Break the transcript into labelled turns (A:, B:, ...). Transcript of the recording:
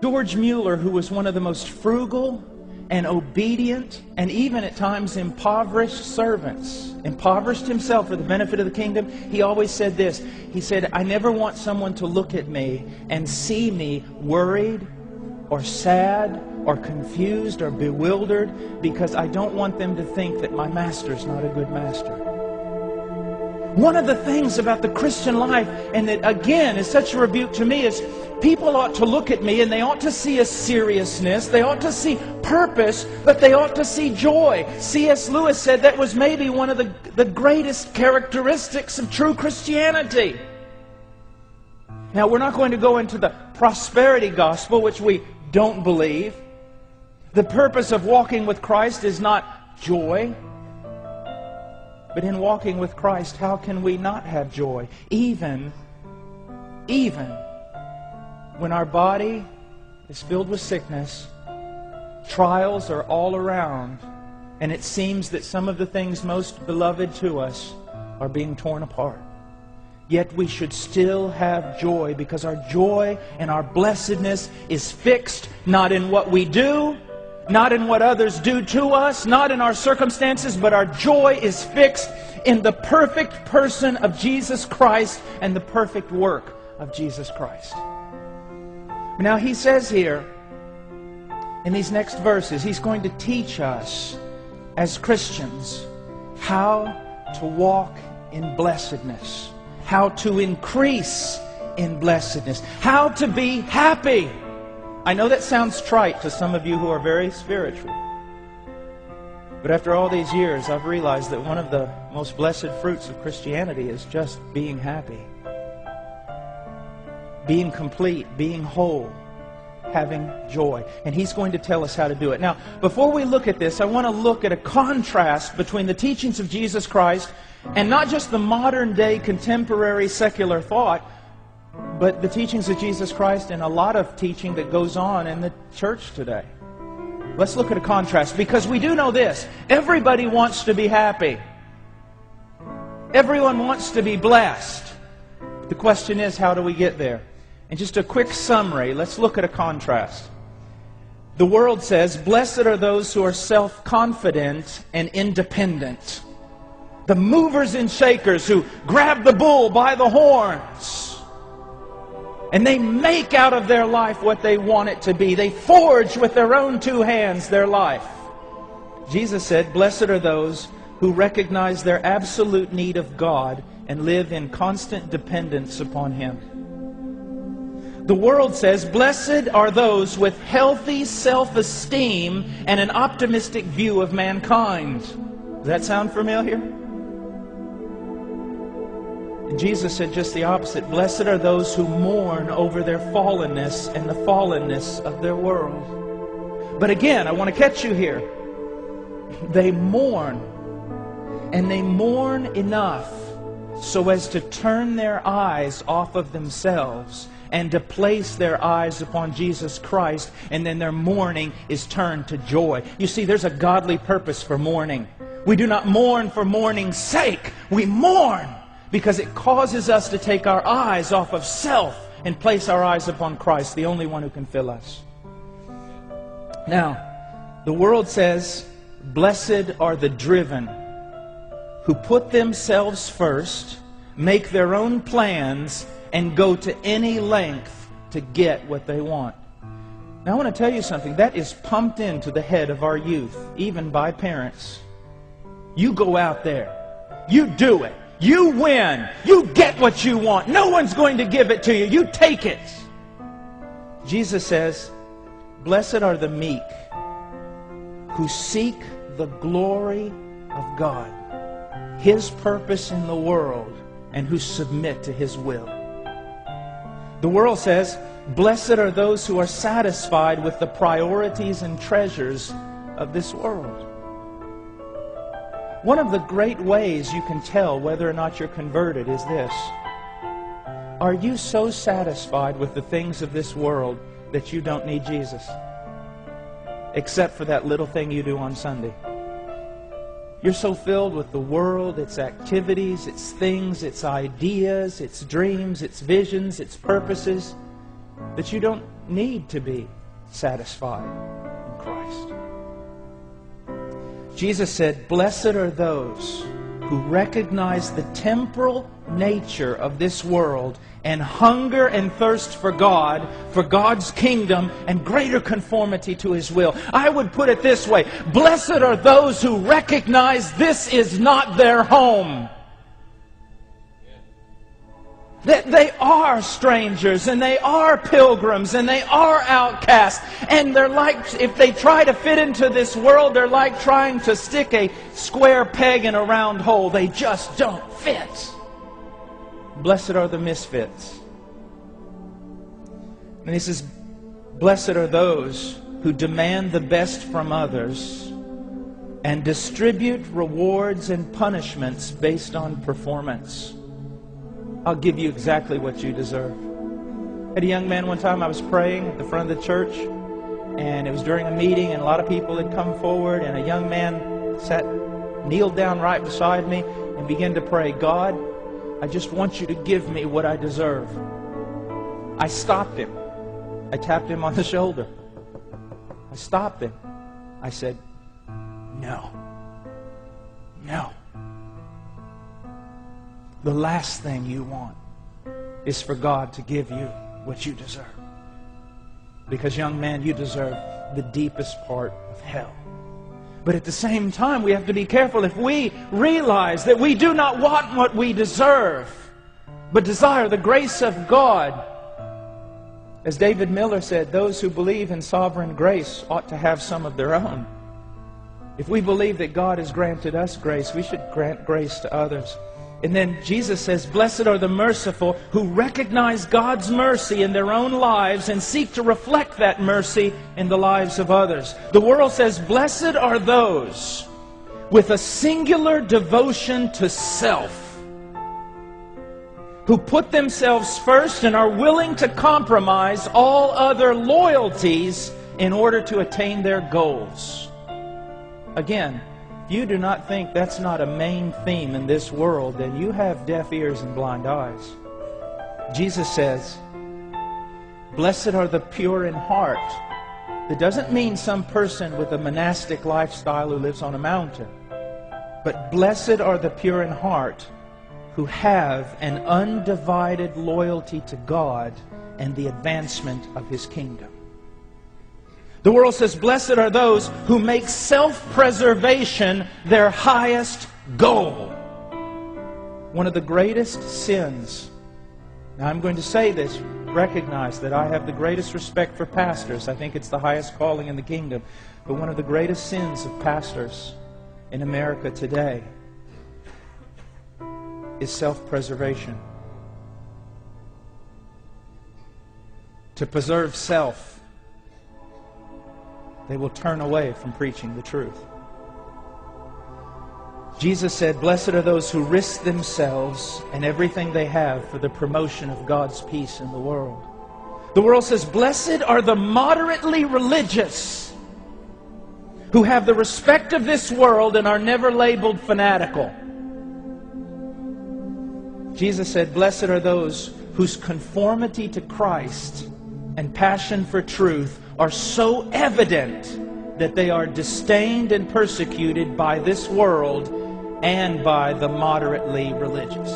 A: George Mueller, who was one of the most frugal and obedient and even at times impoverished servants, impoverished himself for the benefit of the kingdom, he always said this. He said, I never want someone to look at me and see me worried or sad or confused or bewildered, because I don't want them to think that my master's not a good master. One of the things about the Christian life, and that again is such a rebuke to me, is people ought to look at me and they ought to see a seriousness, they ought to see purpose, but they ought to see joy. C.S. Lewis said that was maybe one of the greatest characteristics of true Christianity. Now, we're not going to go into the prosperity gospel, which we don't believe. The purpose of walking with Christ is not joy. But in walking with Christ, how can we not have joy? Even when our body is filled with sickness, trials are all around, and it seems that some of the things most beloved to us are being torn apart. Yet we should still have joy, because our joy and our blessedness is fixed not in what we do, not in what others do to us, not in our circumstances, but our joy is fixed in the perfect person of Jesus Christ and the perfect work of Jesus Christ. Now he says here, in these next verses, he's going to teach us as Christians how to walk in blessedness, how to increase in blessedness, how to be happy. I know that sounds trite to some of you who are very spiritual. But after all these years, I've realized that one of the most blessed fruits of Christianity is just being happy. Being complete, being whole, having joy. And he's going to tell us how to do it. Now, before we look at this, I want to look at a contrast between the teachings of Jesus Christ and not just the modern day contemporary secular thought, but the teachings of Jesus Christ and a lot of teaching that goes on in the church today. Let's look at a contrast, because we do know this. Everybody wants to be happy. Everyone wants to be blessed. The question is, how do we get there? And just a quick summary, let's look at a contrast. The world says, blessed are those who are self-confident and independent. The movers and shakers who grab the bull by the horns. And they make out of their life what they want it to be. They forge with their own two hands their life. Jesus said, blessed are those who recognize their absolute need of God and live in constant dependence upon Him. The world says, blessed are those with healthy self-esteem and an optimistic view of mankind. Does that sound familiar? And Jesus said just the opposite. Blessed are those who mourn over their fallenness and the fallenness of their world. But again, I want to catch you here. They mourn. And they mourn enough so as to turn their eyes off of themselves and to place their eyes upon Jesus Christ, and then their mourning is turned to joy. You see, there's a godly purpose for mourning. We do not mourn for mourning's sake. We mourn because it causes us to take our eyes off of self and place our eyes upon Christ, the only one who can fill us. Now, the world says, blessed are the driven, who put themselves first, make their own plans, and go to any length to get what they want. Now, I want to tell you something. That is pumped into the head of our youth, even by parents. You go out there. You do it. You win. You get what you want. No one's going to give it to you. You take it. Jesus says, blessed are the meek, who seek the glory of God, His purpose in the world, and who submit to His will. The world says, blessed are those who are satisfied with the priorities and treasures of this world. One of the great ways you can tell whether or not you're converted is this. Are you so satisfied with the things of this world that you don't need Jesus? Except for that little thing you do on Sunday. You're so filled with the world, its activities, its things, its ideas, its dreams, its visions, its purposes, that you don't need to be satisfied in Christ. Jesus said, "Blessed are those who recognize the temporal nature of this world and hunger and thirst for God, for God's kingdom, and greater conformity to His will." I would put it this way: blessed are those who recognize this is not their home. That they are strangers, and they are pilgrims, and they are outcasts. And they're like, if they try to fit into this world, they're like trying to stick a square peg in a round hole. They just don't fit. Blessed are the misfits. And He says, blessed are those who demand the best from others and distribute rewards and punishments based on performance. I'll give you exactly what you deserve. I had a young man one time, I was praying at the front of the church, and it was during a meeting, and a lot of people had come forward, and a young man kneeled down right beside me and began to pray, "God, I just want you to give me what I deserve." I stopped him. I tapped him on the shoulder. I stopped him. I said, "No. No. The last thing you want is for God to give you what you deserve. Because, young man, you deserve the deepest part of hell." But at the same time, we have to be careful. If we realize that we do not want what we deserve, but desire the grace of God, as David Miller said, those who believe in sovereign grace ought to have some of their own. If we believe that God has granted us grace, we should grant grace to others. And then Jesus says, blessed are the merciful who recognize God's mercy in their own lives and seek to reflect that mercy in the lives of others. The world says, blessed are those with a singular devotion to self, who put themselves first and are willing to compromise all other loyalties in order to attain their goals. Again, if you do not think that's not a main theme in this world, then you have deaf ears and blind eyes. Jesus says, blessed are the pure in heart. That doesn't mean some person with a monastic lifestyle who lives on a mountain. But blessed are the pure in heart, who have an undivided loyalty to God and the advancement of His kingdom. The world says, blessed are those who make self-preservation their highest goal. One of the greatest sins, now I'm going to say this, recognize that I have the greatest respect for pastors. I think it's the highest calling in the kingdom. But one of the greatest sins of pastors in America today is self-preservation. To preserve self, they will turn away from preaching the truth. Jesus said, blessed are those who risk themselves and everything they have for the promotion of God's peace in the world. The world says, blessed are the moderately religious, who have the respect of this world and are never labeled fanatical. Jesus said, blessed are those whose conformity to Christ and passion for truth are so evident that they are disdained and persecuted by this world and by the moderately religious.